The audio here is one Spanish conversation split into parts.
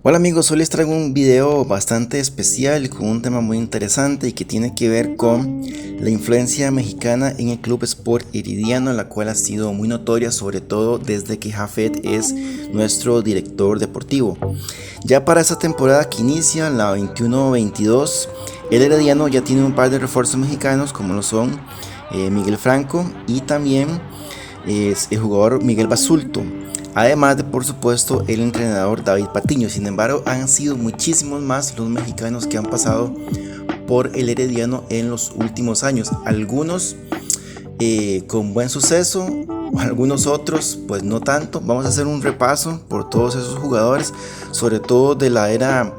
Hola amigos, hoy les traigo un video bastante especial con un tema muy interesante y que tiene que ver con la influencia mexicana en el Club Sport Herediano, la cual ha sido muy notoria, sobre todo desde que Jafet es nuestro director deportivo. Ya para esta temporada que inicia, la 21-22, el Herediano ya tiene un par de refuerzos mexicanos como lo son Miguel Franco y también es el jugador Miguel Basulto. Además de, por supuesto, el entrenador David Patiño. Sin embargo, han sido muchísimos más los mexicanos que han pasado por el Herediano en los últimos años. Algunos con buen suceso, algunos otros pues no tanto. Vamos a hacer un repaso por todos esos jugadores, sobre todo de la era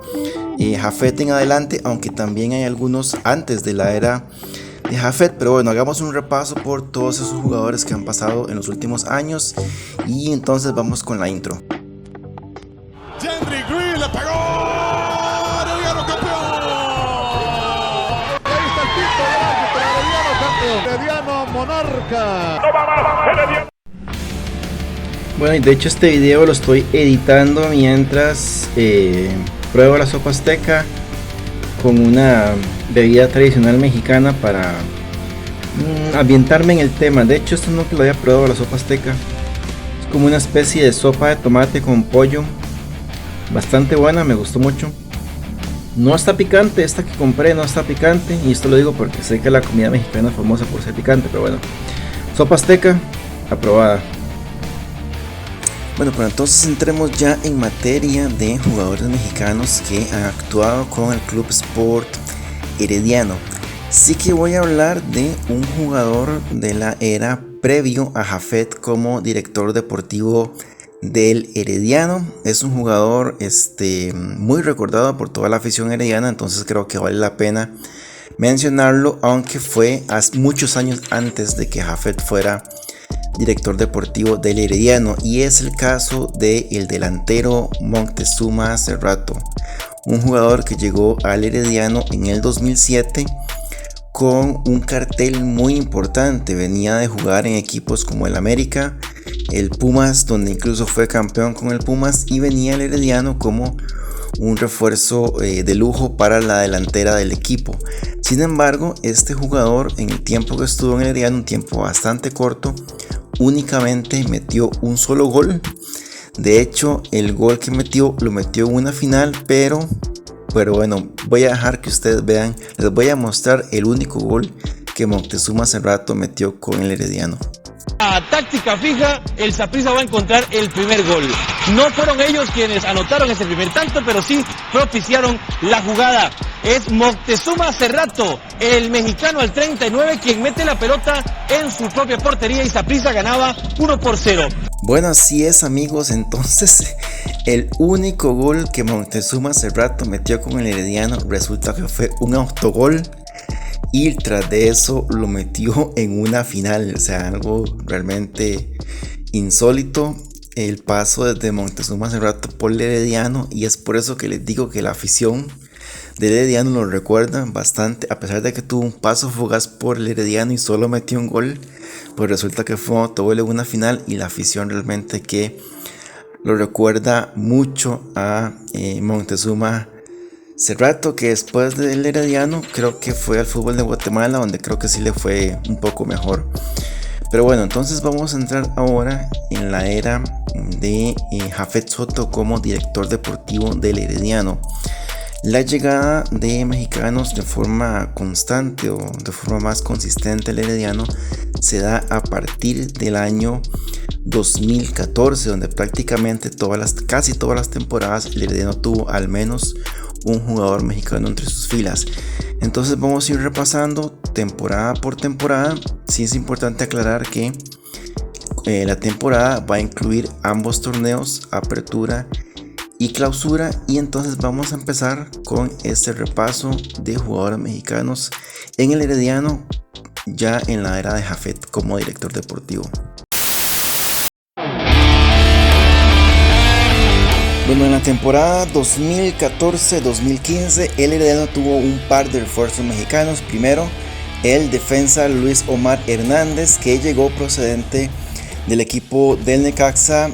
Jafet en adelante, aunque también hay algunos antes de la era de Jafet, pero bueno, hagamos un repaso por todos esos jugadores que han pasado en los últimos años y entonces vamos con la intro. Henry Green le pegó, Herediano campeón. Ahí está el quinto gol para Herediano campeón. Herediano monarca. Bueno, y de hecho este video lo estoy editando mientras pruebo la sopa azteca con una bebida tradicional mexicana para ambientarme en el tema. De hecho, esto no que lo había probado, la sopa azteca. Es como una especie de sopa de tomate con pollo, bastante buena, me gustó mucho. No está picante, esta que compré no está picante, y esto lo digo porque sé que la comida mexicana es famosa por ser picante, pero bueno, sopa azteca aprobada. Bueno, pero entonces entremos ya en materia de jugadores mexicanos que han actuado con el Club Sport Herediano. Sí que voy a hablar de un jugador de la era previo a Jafet como director deportivo del Herediano. Es un jugador muy recordado por toda la afición herediana, entonces creo que vale la pena mencionarlo, aunque fue hace muchos años antes de que Jafet fuera director deportivo del Herediano, y es el caso del delantero Moctezuma Cerrato, un jugador que llegó al Herediano en el 2007 con un cartel muy importante. Venía de jugar en equipos como el América, el Pumas, donde incluso fue campeón con el Pumas, y venía el Herediano como un refuerzo de lujo para la delantera del equipo. Sin embargo, este jugador, en el tiempo que estuvo en el Herediano, un tiempo bastante corto, únicamente metió un solo gol. De hecho, el gol que metió lo metió en una final, pero bueno, voy a dejar que ustedes vean. Les voy a mostrar el único gol que Moctezuma Cerrato metió con el Herediano. A táctica fija, el Saprissa va a encontrar el primer gol. No fueron ellos quienes anotaron ese primer tanto, pero sí propiciaron la jugada. Es Moctezuma Cerrato, el mexicano al 39, quien mete la pelota en su propia portería y Saprissa ganaba 1-0. Bueno, así es amigos, entonces el único gol que Moctezuma Cerrato metió con el Herediano resulta que fue un autogol, y tras de eso lo metió en una final. O sea, algo realmente insólito el paso desde Moctezuma Cerrato por el Herediano, y es por eso que les digo que la afición del Herediano lo recuerda bastante, a pesar de que tuvo un paso fugaz por el Herediano y solo metió un gol, pues resulta que fue un autogol en una final, y la afición realmente que lo recuerda mucho a Moctezuma Cerrato, que después del Herediano creo que fue al fútbol de Guatemala, donde creo que sí le fue un poco mejor. Pero bueno, entonces vamos a entrar ahora en la era de Jafet Soto como director deportivo del Herediano. La llegada de mexicanos de forma constante o de forma más consistente al Herediano se da a partir del año 2014, donde prácticamente casi todas las temporadas el Herediano tuvo al menos un jugador mexicano entre sus filas. Entonces vamos a ir repasando temporada por temporada. Sí es importante aclarar que la temporada va a incluir ambos torneos, apertura y clausura, y entonces vamos a empezar con este repaso de jugadores mexicanos en el Herediano ya en la era de Jafet como director deportivo. Bueno, en la temporada 2014-2015 el Herediano tuvo un par de refuerzos mexicanos. Primero, el defensa Luis Omar Hernández, que llegó procedente del equipo del Necaxa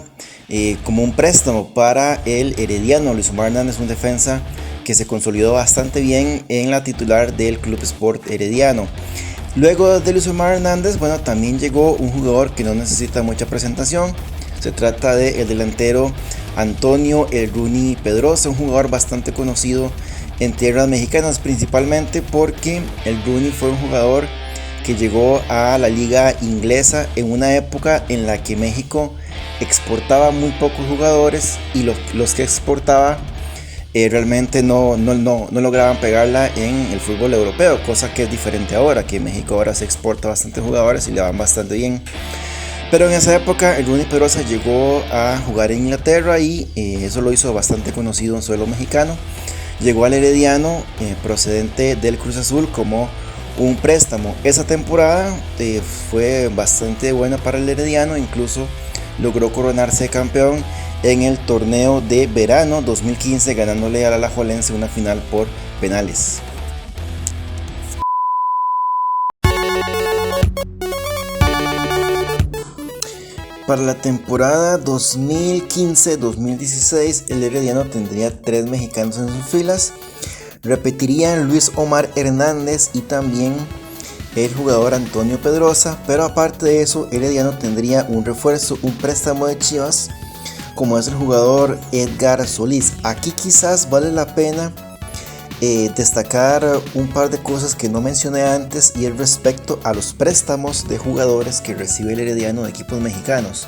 como un préstamo para el Herediano. Luis Omar Hernández, un defensa que se consolidó bastante bien en la titular del Club Sport Herediano. Luego de Luis Omar Hernández, bueno, también llegó un jugador que no necesita mucha presentación. Se trata del delantero Antonio El Runi Pedrosa, un jugador bastante conocido en tierras mexicanas, principalmente porque El Runi fue un jugador que llegó a la liga inglesa en una época en la que México exportaba muy pocos jugadores y los que exportaba realmente no lograban pegarla en el fútbol europeo, cosa que es diferente ahora, que México ahora se exporta bastantes jugadores y le van bastante bien. Pero en esa época el Runi Pedrosa llegó a jugar en Inglaterra y eso lo hizo bastante conocido en suelo mexicano. Llegó al Herediano procedente del Cruz Azul como un préstamo. Esa temporada fue bastante buena para el Herediano, incluso logró coronarse campeón en el torneo de verano 2015, ganándole al Alajuelense una final por penales. Para la temporada 2015-2016, el Herediano tendría 3 mexicanos en sus filas. Repetirían Luis Omar Hernández y también el jugador Antonio Pedrosa, pero aparte de eso, Herediano tendría un refuerzo, un préstamo de Chivas, como es el jugador Edgar Solís. Aquí quizás vale la pena destacar un par de cosas que no mencioné antes, y es respecto a los préstamos de jugadores que recibe el Herediano de equipos mexicanos.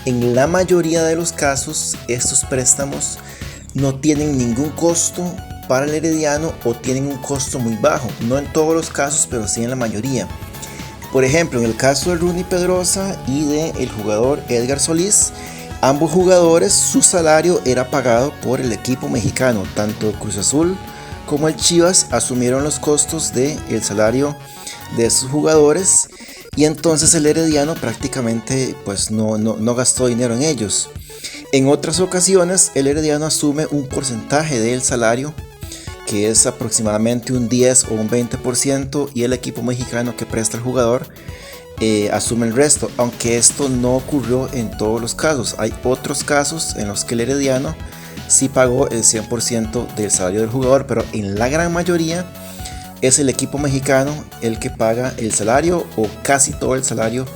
En la mayoría de los casos, estos préstamos no tienen ningún costo para el Herediano o tienen un costo muy bajo. No en todos los casos, pero sí en la mayoría. Por ejemplo, en el caso de Runi Pedrosa y del jugador Edgar Solís, ambos jugadores, su salario era pagado por el equipo mexicano. Tanto Cruz Azul como el Chivas asumieron los costos del salario de esos jugadores, y entonces el Herediano prácticamente pues no gastó dinero en ellos. En otras ocasiones el Herediano asume un porcentaje del salario, que es aproximadamente un 10 o un 20%, y el equipo mexicano que presta al jugador asume el resto, aunque esto no ocurrió en todos los casos. Hay otros casos en los que el Herediano sí pagó el 100% del salario del jugador, pero en la gran mayoría es el equipo mexicano el que paga el salario o casi todo el salario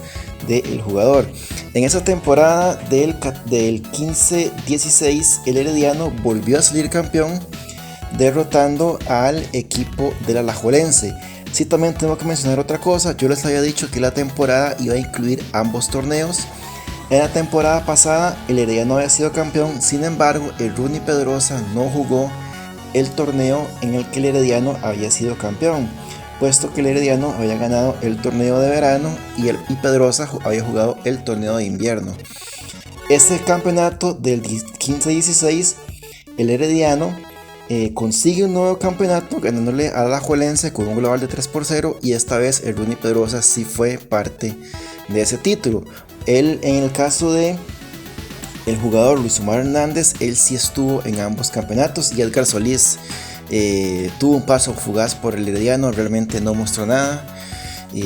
del jugador. En esa temporada del 15-16, el Herediano volvió a salir campeón, derrotando al equipo del Alajuelense. Sí, también tengo que mencionar otra cosa. Yo les había dicho que la temporada iba a incluir ambos torneos. En la temporada pasada el Herediano había sido campeón, sin embargo el Runi Pedrosa no jugó el torneo en el que el Herediano había sido campeón, puesto que el Herediano había ganado el torneo de verano y Pedrosa había jugado el torneo de invierno. Este campeonato del 15-16, el Herediano consigue un nuevo campeonato ganándole al Alajuelense con un global de 3-0, y esta vez el Runi Pedrosa sí fue parte de ese título. Él, en el caso de el jugador Luis Omar Hernández, él sí estuvo en ambos campeonatos, y Edgar Solís tuvo un paso fugaz por el Herediano, realmente no mostró nada,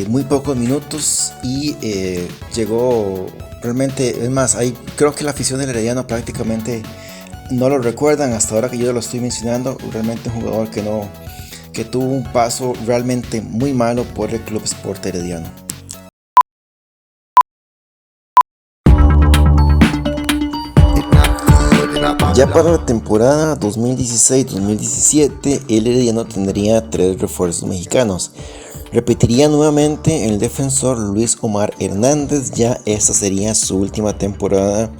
muy pocos minutos, y llegó realmente, es más, creo que la afición del Herediano prácticamente no lo recuerdan hasta ahora que yo lo estoy mencionando. Realmente un jugador que tuvo un paso realmente muy malo por el Club Sport Herediano. Ya para la temporada 2016-2017, el Herediano tendría 3 refuerzos mexicanos. Repetiría nuevamente el defensor Luis Omar Hernández. Ya esta sería su última temporada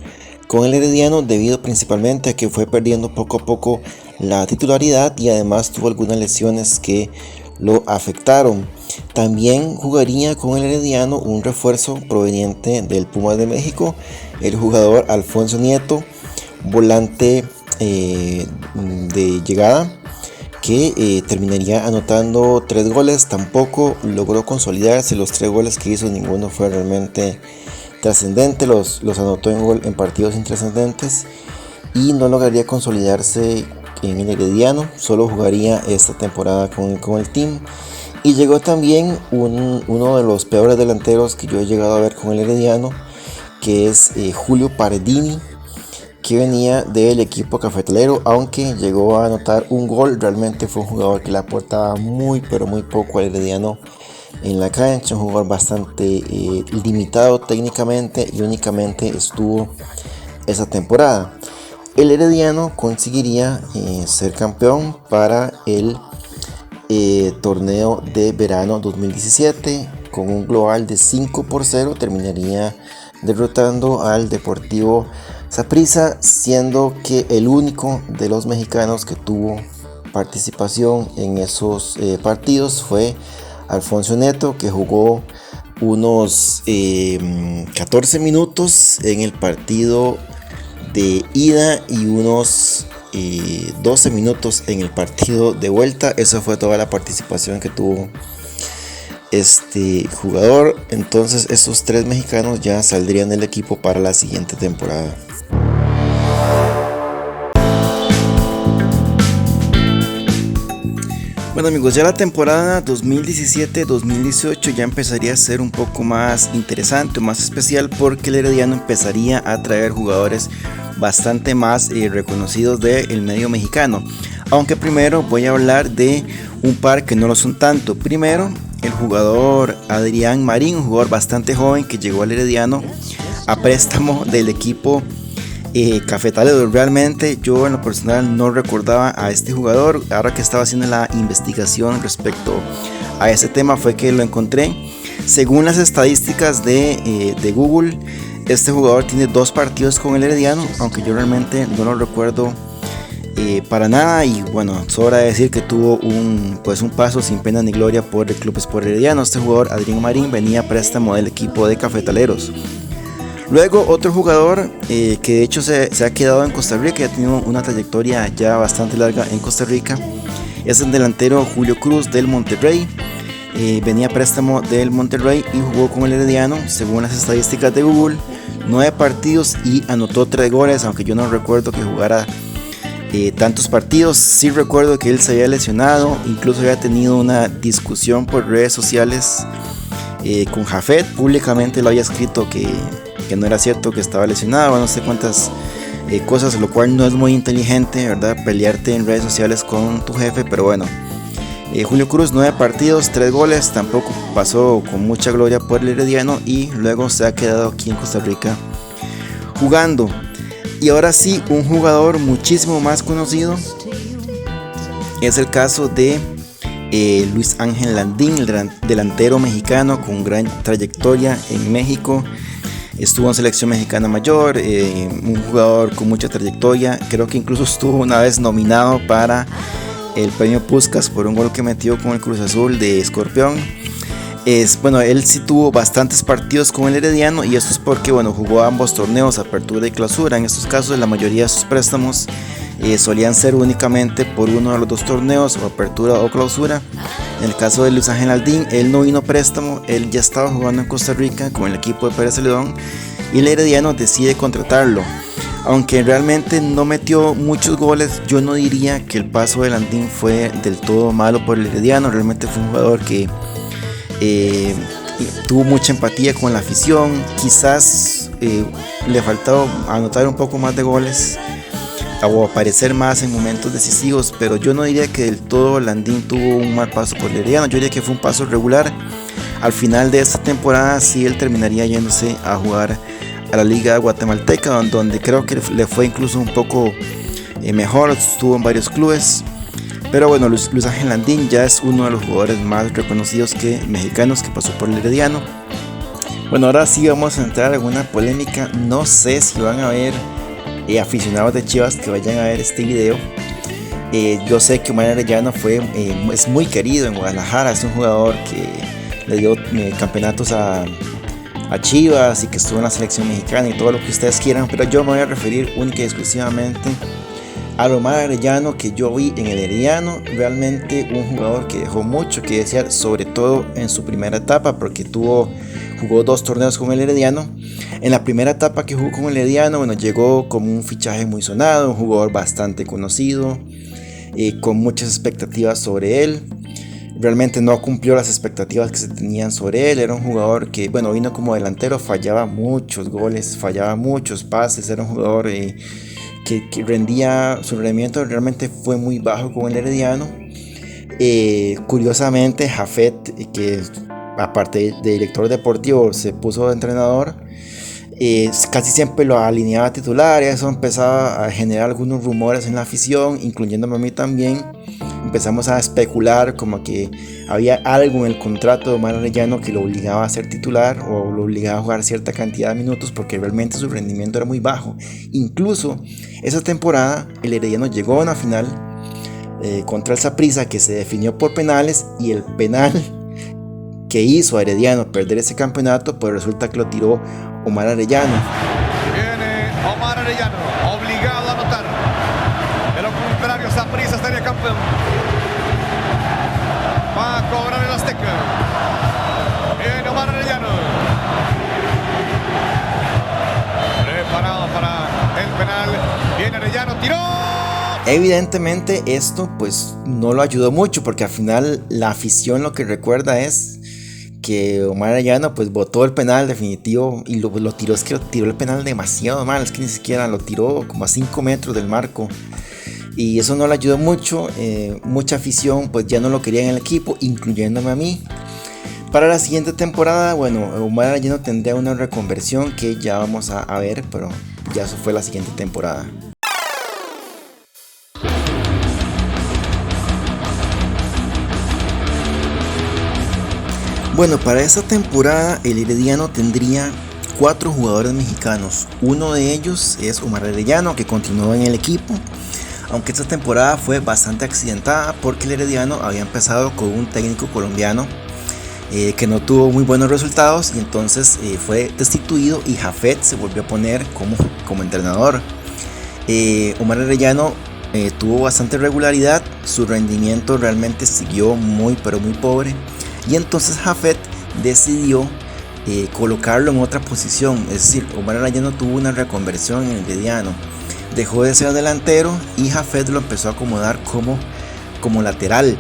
con el Herediano, debido principalmente a que fue perdiendo poco a poco la titularidad y además tuvo algunas lesiones que lo afectaron. También jugaría con el Herediano un refuerzo proveniente del Pumas de México, el jugador Alfonso Nieto, volante de llegada, que terminaría anotando 3 goles. Tampoco logró consolidarse. Los 3 goles que hizo, ninguno fue realmente trascendente. Los anotó en partidos intrascendentes y no lograría consolidarse en el Herediano. Solo jugaría esta temporada con el team. Y llegó también uno de los peores delanteros que yo he llegado a ver con el Herediano, que es Julio Pardini, que venía del equipo cafetalero, aunque llegó a anotar un gol. Realmente fue un jugador que le aportaba muy pero muy poco al Herediano en la cancha, un jugador bastante limitado técnicamente y únicamente estuvo esa temporada. El Herediano conseguiría ser campeón para el torneo de verano 2017 con un global de 5-0. Terminaría derrotando al Deportivo Saprissa, siendo que el único de los mexicanos que tuvo participación en esos partidos fue Alfonso Neto, que jugó unos 14 minutos en el partido de ida y unos 12 minutos en el partido de vuelta. Esa fue toda la participación que tuvo este jugador. Entonces esos 3 mexicanos ya saldrían del equipo para la siguiente temporada. Bueno amigos, ya la temporada 2017-2018 ya empezaría a ser un poco más interesante, más especial, porque el Herediano empezaría a traer jugadores bastante más reconocidos del medio mexicano. Aunque primero voy a hablar de un par que no lo son tanto. Primero, el jugador Adrián Marín, un jugador bastante joven que llegó al Herediano a préstamo del equipo cafetalero. Realmente yo en lo personal no recordaba a este jugador. Ahora que estaba haciendo la investigación respecto a ese tema fue que lo encontré. Según las estadísticas de Google, este jugador tiene 2 partidos con el Herediano, aunque yo realmente no lo recuerdo para nada. Y bueno, sobra decir que tuvo un paso sin pena ni gloria por el Club Sport Herediano. Este jugador, Adrián Marín, venía a préstamo del equipo de cafetaleros. Luego otro jugador que de hecho se ha quedado en Costa Rica, ha tenido una trayectoria ya bastante larga en Costa Rica, es el delantero Julio Cruz del Monterrey. Venía a préstamo del Monterrey y jugó con el Herediano. Según las estadísticas de Google, 9 partidos y anotó 3 goles, aunque yo no recuerdo que jugara tantos partidos. Sí recuerdo que él se había lesionado, incluso había tenido una discusión por redes sociales con Jafet. Públicamente lo había escrito que no era cierto, que estaba lesionado, no sé cuántas cosas, lo cual no es muy inteligente, ¿verdad? Pelearte en redes sociales con tu jefe, pero bueno. Julio Cruz, 9 partidos, 3 goles, tampoco pasó con mucha gloria por el Herediano y luego se ha quedado aquí en Costa Rica jugando. Y ahora sí, un jugador muchísimo más conocido es el caso de Luis Ángel Landín, el delantero mexicano con gran trayectoria en México. Estuvo en selección mexicana mayor, un jugador con mucha trayectoria. Creo que incluso estuvo una vez nominado para el premio Puskás por un gol que metió con el Cruz Azul de Escorpión. Bueno, él sí tuvo bastantes partidos con el Herediano, y esto es porque jugó ambos torneos, apertura y clausura. En estos casos la mayoría de sus préstamos solían ser únicamente por uno de los 2 torneos, o apertura o clausura. En el caso de Luis Ángel Landín, él no vino préstamo, él ya estaba jugando en Costa Rica con el equipo de Pérez Celedón y el Herediano decide contratarlo. Aunque realmente no metió muchos goles, yo no diría que el paso de Landín fue del todo malo por el Herediano. Realmente fue un jugador que tuvo mucha empatía con la afición. Quizás le faltaba anotar un poco más de goles o aparecer más en momentos decisivos, pero yo no diría que del todo Landín tuvo un mal paso por el Herediano. Yo diría que fue un paso regular. Al final de esta temporada sí él terminaría yéndose a jugar a la Liga Guatemalteca, donde creo que le fue incluso un poco mejor. Estuvo en varios clubes, pero bueno, Luis Ángel Landín ya es uno de los jugadores más reconocidos mexicanos que pasó por el Herediano. Bueno, ahora sí vamos a entrar en alguna polémica. No sé si van a haber aficionados de Chivas que vayan a ver este video. Yo sé que Omar Arellano es muy querido en Guadalajara. Es un jugador que le dio campeonatos a Chivas y que estuvo en la selección mexicana y todo lo que ustedes quieran, pero yo me voy a referir única y exclusivamente a Omar Arellano, que yo vi en el Herediano. Realmente un jugador que dejó mucho que desear, sobre todo en su primera etapa, porque jugó 2 torneos con el Herediano. En la primera etapa que jugó con el Herediano, llegó como un fichaje muy sonado, un jugador bastante conocido, con muchas expectativas sobre él. Realmente no cumplió las expectativas que se tenían sobre él. Era un jugador que, vino como delantero, fallaba muchos goles, fallaba muchos pases. Era un jugador que rendía, su rendimiento realmente fue muy bajo con el Herediano. Curiosamente, Jafet, que aparte de director deportivo se puso de entrenador, casi siempre lo alineaba titular, y eso empezaba a generar algunos rumores en la afición, incluyéndome a mí también. Empezamos a especular como que había algo en el contrato de Omar Arellano que lo obligaba a ser titular o lo obligaba a jugar cierta cantidad de minutos, porque realmente su rendimiento era muy bajo. Incluso esa temporada el Herediano llegó a una final contra el Saprissa, que se definió por penales, y el penal que hizo a Herediano perder ese campeonato, pues resulta que lo tiró Omar Arellano. Viene Omar Arellano, obligado a anotar. De lo contrario, Saprissa sería campeón. Va a cobrar el Azteca. Viene Omar Arellano. Preparado para el penal. Viene Arellano, tiró. Evidentemente esto pues no lo ayudó mucho, porque al final la afición lo que recuerda es que Omar Arellano pues botó el penal definitivo, y lo tiró, es que lo tiró el penal demasiado mal, es que ni siquiera lo tiró como a 5 metros del marco, y eso no le ayudó mucho. Mucha afición pues ya no lo quería en el equipo, incluyéndome a mí. Para la siguiente temporada, bueno, Omar Arellano tendría una reconversión que ya vamos a ver, pero ya eso fue la siguiente temporada. Bueno, para esta temporada el Herediano tendría 4 jugadores mexicanos. Uno de ellos es Omar Arellano, que continuó en el equipo, aunque esta temporada fue bastante accidentada porque el Herediano había empezado con un técnico colombiano que no tuvo muy buenos resultados, y entonces fue destituido y Jafet se volvió a poner como entrenador. Omar Arellano tuvo bastante regularidad, su rendimiento realmente siguió muy pero muy pobre, y entonces Jafet decidió colocarlo en otra posición. Es decir, Omar Arellano tuvo una reconversión en el Herediano, dejó de ser delantero y Jafet lo empezó a acomodar como lateral,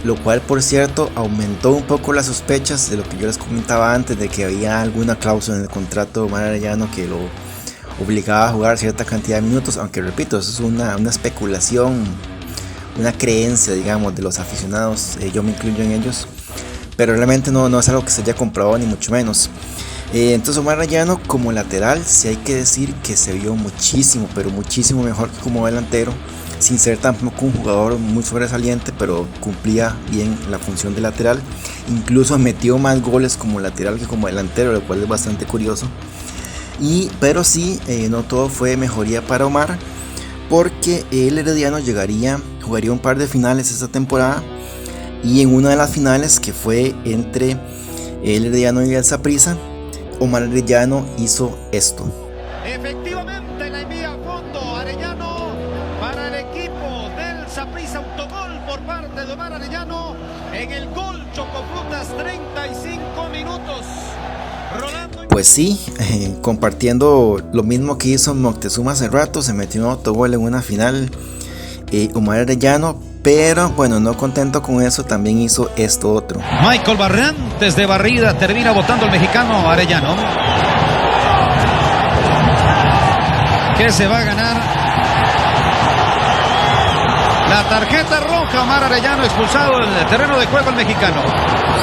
lo cual por cierto aumentó un poco las sospechas de lo que yo les comentaba antes, de que había alguna cláusula en el contrato de Omar Arellano que lo obligaba a jugar cierta cantidad de minutos, aunque repito, eso es una especulación, una creencia, digamos, de los aficionados, yo me incluyo en ellos, pero realmente no es algo que se haya comprobado, ni mucho menos. Entonces Omar Arellano como lateral, sí hay que decir que se vio muchísimo, pero muchísimo mejor que como delantero, sin ser tampoco un jugador muy sobresaliente, pero cumplía bien la función de lateral. Incluso metió más goles como lateral que como delantero, lo cual es bastante curioso. Pero sí, no todo fue mejoría para Omar, porque el Herediano jugaría un par de finales esta temporada, y en una de las finales, que fue entre el Herediano y el Saprissa, Omar Arellano hizo esto. Efectivamente la envía a fondo Arellano para el equipo del Saprissa. Autogol por parte de Omar Arellano en el gol Chocofrutas, 35 minutos. Pues sí, compartiendo lo mismo que hizo Moctezuma hace rato, se metió un autogol en una final Omar Arellano, pero bueno, no contento con eso, también hizo esto otro. Michael Barrantes de barrida, termina botando el mexicano Arellano, que se va a ganar la tarjeta roja. Omar Arellano expulsado del terreno de juego el mexicano.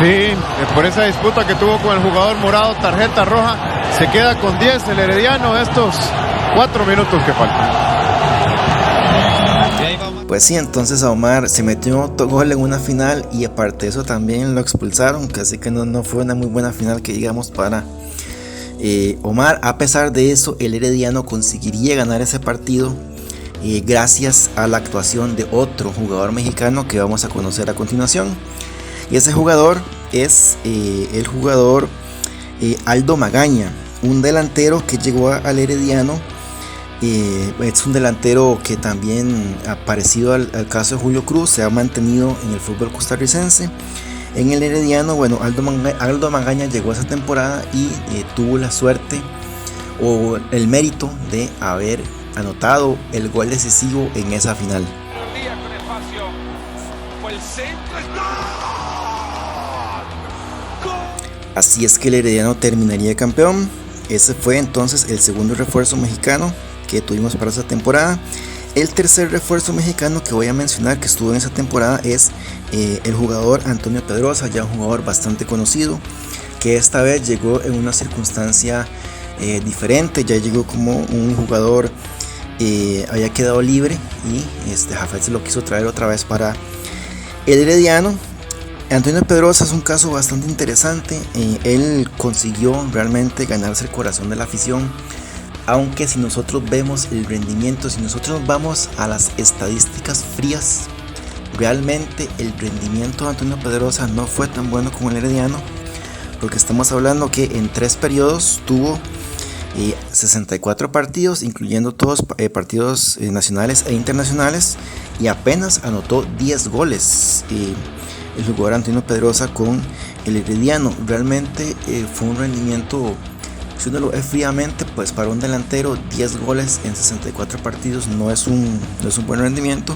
Sí, por esa disputa que tuvo con el jugador morado, tarjeta roja, se queda con 10 el Herediano estos 4 minutos que faltan. Pues sí, entonces a Omar se metió un autogol en una final, y aparte de eso también lo expulsaron, así que no fue una muy buena final que digamos para Omar. A pesar de eso, el Herediano conseguiría ganar ese partido gracias a la actuación de otro jugador mexicano que vamos a conocer a continuación, y ese jugador es el jugador Aldo Magaña, un delantero que llegó al Herediano. Es un delantero que también, parecido al caso de Julio Cruz, se ha mantenido en el fútbol costarricense. En el Herediano, bueno, Aldo Magaña llegó esa temporada y tuvo la suerte o el mérito de haber anotado el gol decisivo en esa final. Así es que el Herediano terminaría campeón. Ese fue entonces el segundo refuerzo mexicano que tuvimos para esta temporada. El tercer refuerzo mexicano que voy a mencionar que estuvo en esa temporada es el jugador Antonio Pedrosa, ya un jugador bastante conocido, que esta vez llegó en una circunstancia diferente. Ya llegó como un jugador había quedado libre y Jafet se lo quiso traer otra vez para el Herediano. Antonio Pedrosa es un caso bastante interesante. Él consiguió realmente ganarse el corazón de la afición, aunque si nosotros vemos el rendimiento, si nosotros nos vamos a las estadísticas frías, realmente el rendimiento de Antonio Pedrosa no fue tan bueno como el Herediano, porque estamos hablando que en 3 periodos tuvo 64 partidos, incluyendo todos partidos nacionales e internacionales, y apenas anotó 10 goles el jugador Antonio Pedrosa con el Herediano. Realmente fue un rendimiento, si uno lo ve fríamente, pues para un delantero 10 goles en 64 partidos no es un buen rendimiento.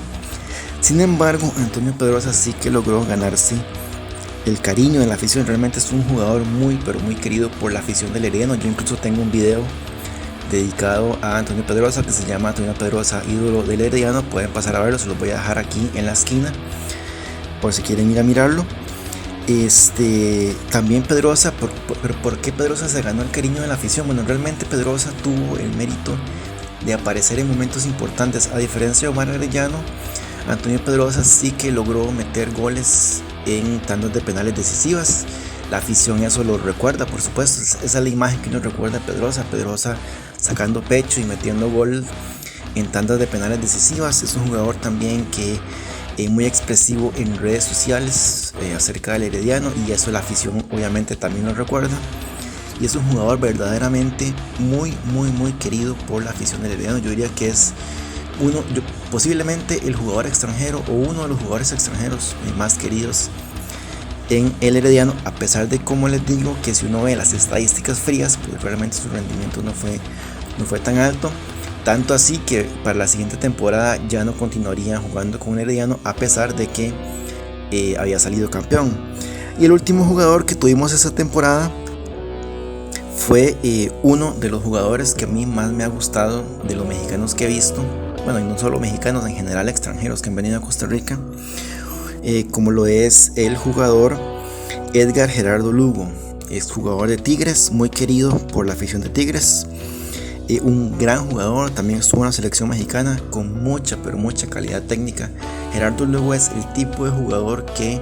Sin embargo, Antonio Pedrosa sí que logró ganarse el cariño de la afición. Realmente es un jugador muy pero muy querido por la afición del Herediano. Yo incluso tengo un video dedicado a Antonio Pedrosa que se llama Antonio Pedrosa, ídolo del Herediano. Pueden pasar a verlo, se los voy a dejar aquí en la esquina por si quieren ir a mirarlo. También Pedrosa, ¿por qué Pedrosa se ganó el cariño de la afición? Bueno, realmente Pedrosa tuvo el mérito de aparecer en momentos importantes. A diferencia de Omar Arellano, Antonio Pedrosa sí que logró meter goles en tandas de penales decisivas. La afición eso lo recuerda, por supuesto. Esa es la imagen que nos recuerda a Pedrosa sacando pecho y metiendo gol en tandas de penales decisivas. Es un jugador también que muy expresivo en redes sociales acerca del Herediano, y eso la afición obviamente también lo recuerda. Y es un jugador verdaderamente muy querido por la afición del Herediano. Yo diría que es posiblemente el jugador extranjero o uno de los jugadores extranjeros más queridos en el Herediano, a pesar de, como les digo, que si uno ve las estadísticas frías, pues realmente su rendimiento no fue tan alto. Tanto así que para la siguiente temporada ya no continuaría jugando con el Herediano, a pesar de que había salido campeón. Y el último jugador que tuvimos esa temporada fue uno de los jugadores que a mí más me ha gustado de los mexicanos que he visto. Bueno, y no solo mexicanos, en general extranjeros que han venido a Costa Rica, como lo es el jugador Edgar Gerardo Lugo. Es jugador de Tigres, muy querido por la afición de Tigres. Un gran jugador, también estuvo en la selección mexicana con mucha calidad técnica. Gerardo Lugo es el tipo de jugador que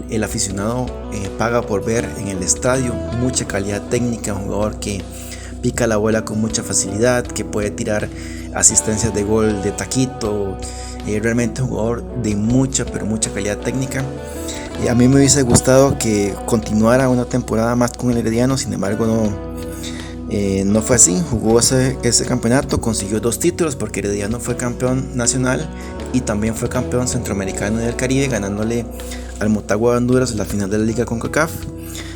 el aficionado paga por ver en el estadio. Mucha calidad técnica, un jugador que pica la bola con mucha facilidad, que puede tirar asistencias de gol de taquito. Realmente un jugador de mucha calidad técnica. A mí me hubiese gustado que continuara una temporada más con el Herediano, sin embargo no fue así. Jugó ese campeonato, consiguió 2 títulos, porque Herediano fue campeón nacional y también fue campeón centroamericano y del Caribe, ganándole al Motagua de Honduras en la final de la Liga CONCACAF.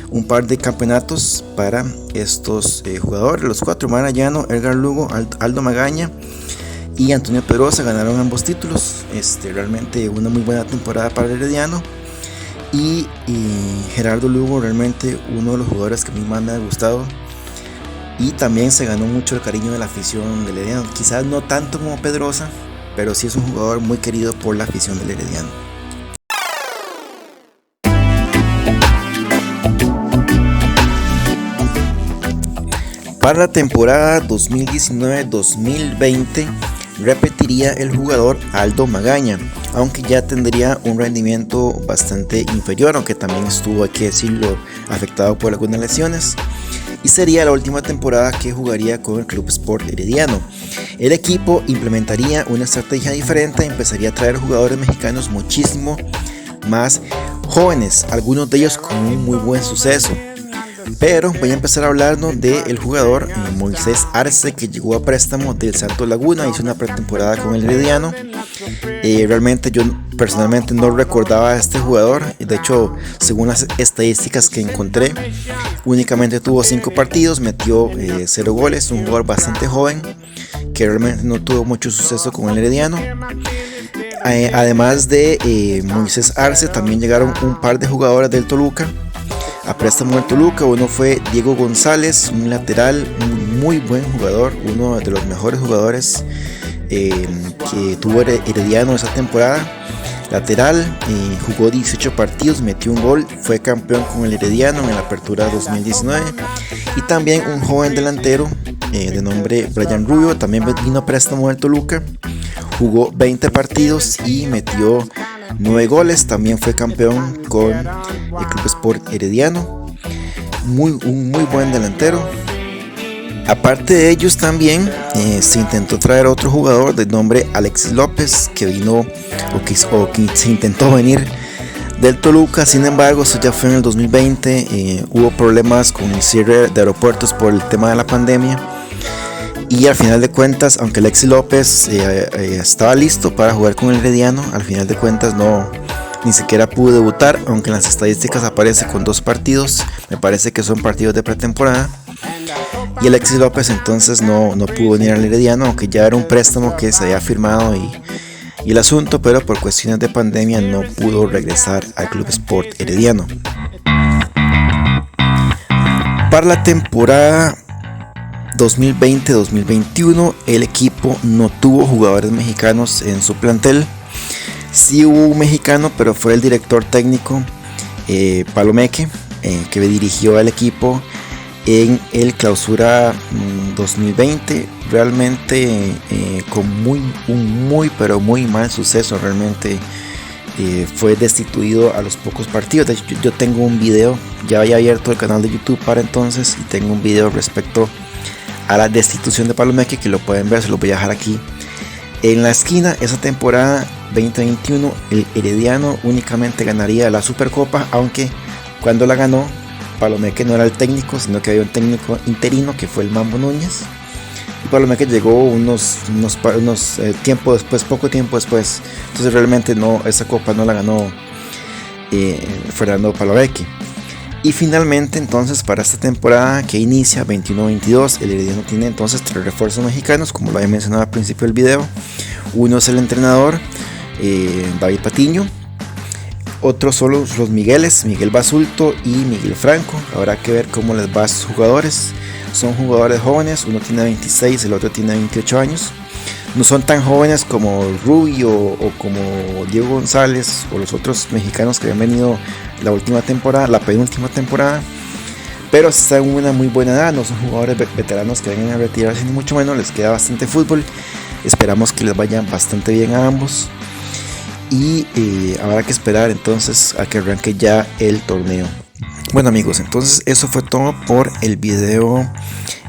Un par de campeonatos para estos jugadores. Los 4, Omar Arellano, Edgar Lugo, Aldo Magaña y Antonio Pedrosa, ganaron ambos títulos. Realmente una muy buena temporada para el Herediano. Y Gerardo Lugo, realmente uno de los jugadores que a mí más me ha gustado, y también se ganó mucho el cariño de la afición del Herediano. Quizás no tanto como Pedrosa, pero sí es un jugador muy querido por la afición del Herediano. Para la temporada 2019-2020 repetiría el jugador Aldo Magaña, aunque ya tendría un rendimiento bastante inferior, aunque también estuvo, hay que decirlo, afectado por algunas lesiones. Y sería la última temporada que jugaría con el Club Sport Herediano. El equipo implementaría una estrategia diferente, empezaría a traer jugadores mexicanos muchísimo más jóvenes, algunos de ellos con un muy buen suceso. Pero voy a empezar hablando del jugador Moisés Arce, que llegó a préstamo del Santos Laguna, hizo una pretemporada con el Herediano. Realmente yo personalmente no recordaba a este jugador. De hecho, según las estadísticas que encontré, únicamente tuvo 5 partidos, metió 0 goles. Un jugador bastante joven que realmente no tuvo mucho suceso con el Herediano. Además de Moisés Arce, también llegaron un par de jugadores del Toluca a préstamo del Toluca. Uno fue Diego González, un lateral muy buen jugador, uno de los mejores jugadores que tuvo Herediano esa temporada. Lateral, jugó 18 partidos, metió un gol, fue campeón con el Herediano en la apertura 2019. Y también un joven delantero de nombre Brian Rubio, también vino a préstamo del Toluca, jugó 20 partidos y metió 9 goles, también fue campeón con el Club Sport Herediano. Un muy buen delantero. Aparte de ellos también se intentó traer otro jugador de nombre Alexis López, que vino o que se intentó venir del Toluca. Sin embargo, eso ya fue en el 2020. Hubo problemas con el cierre de aeropuertos por el tema de la pandemia, y al final de cuentas, aunque Alexis López estaba listo para jugar con el Herediano, al final de cuentas ni siquiera pudo debutar, aunque en las estadísticas aparece con 2 partidos, me parece que son partidos de pretemporada. Y Alexis López entonces no pudo venir al Herediano, aunque ya era un préstamo que se había firmado y el asunto, pero por cuestiones de pandemia no pudo regresar al Club Sport Herediano. Para la temporada 2020-2021 el equipo no tuvo jugadores mexicanos en su plantel. Sí hubo un mexicano, pero fue el director técnico Palomeque, que dirigió al equipo en el clausura 2020, realmente con un muy mal suceso. Realmente fue destituido a los pocos partidos. De hecho, yo tengo un video, ya había abierto el canal de YouTube para entonces, y tengo un video respecto a la destitución de Palomeque, que lo pueden ver, se lo voy a dejar aquí en la esquina. Esa temporada 2021 el Herediano únicamente ganaría la Supercopa, aunque cuando la ganó Palomeque no era el técnico, sino que había un técnico interino que fue el Mambo Núñez, y Palomeque llegó poco tiempo después. Entonces realmente esa copa no la ganó Fernando Palomeque. Y finalmente entonces para esta temporada que inicia 21-22, el Herediano tiene entonces 3 refuerzos mexicanos, como lo había mencionado al principio del video. Uno es el entrenador David Patiño. Otros son los Migueles, Miguel Basulto y Miguel Franco. Habrá que ver cómo les va a sus jugadores. Son jugadores jóvenes, uno tiene 26, el otro tiene 28 años. No son tan jóvenes como Rubio o como Diego González o los otros mexicanos que habían venido la penúltima temporada, pero están en una muy buena edad. No son jugadores veteranos que vengan a retirarse, ni mucho menos. Les queda bastante fútbol. Esperamos que les vaya bastante bien a ambos. Y habrá que esperar entonces a que arranque ya el torneo. Bueno amigos, entonces eso fue todo por el video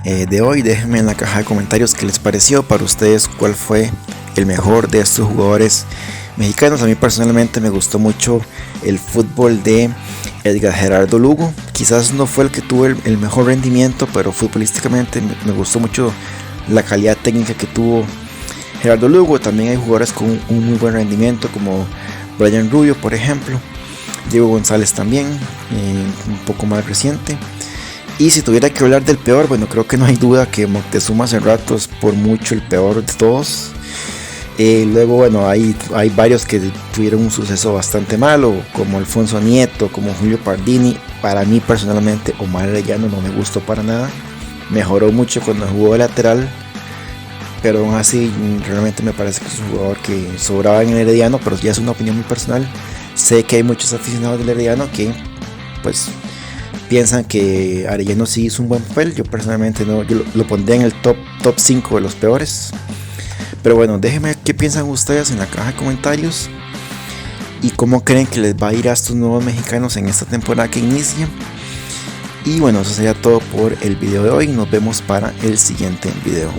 de hoy. Déjenme en la caja de comentarios qué les pareció. Para ustedes, cuál fue el mejor de estos jugadores mexicanos. A mí personalmente me gustó mucho el fútbol de Edgar Gerardo Lugo. Quizás no fue el que tuvo el mejor rendimiento, pero futbolísticamente me gustó mucho la calidad técnica que tuvo Gerardo Lugo. También hay jugadores con un muy buen rendimiento, como Brian Rubio, por ejemplo. Diego González también, un poco más reciente. Y si tuviera que hablar del peor, bueno, creo que no hay duda que Moctezuma Cerrato es por mucho el peor de todos. Luego, bueno, hay varios que tuvieron un suceso bastante malo, como Alfonso Nieto, como Julio Pardini. Para mí personalmente, Omar Arellano no me gustó para nada. Mejoró mucho cuando jugó de lateral, pero aún así realmente me parece que es un jugador que sobraba en el Herediano, pero ya es una opinión muy personal. Sé que hay muchos aficionados del Herediano que pues piensan que Arellano sí hizo un buen papel. Yo personalmente no, yo lo pondría en el top 5 de los peores. Pero bueno, déjenme qué piensan ustedes en la caja de comentarios y cómo creen que les va a ir a estos nuevos mexicanos en esta temporada que inicia. Y bueno, eso sería todo por el video de hoy. Nos vemos para el siguiente video.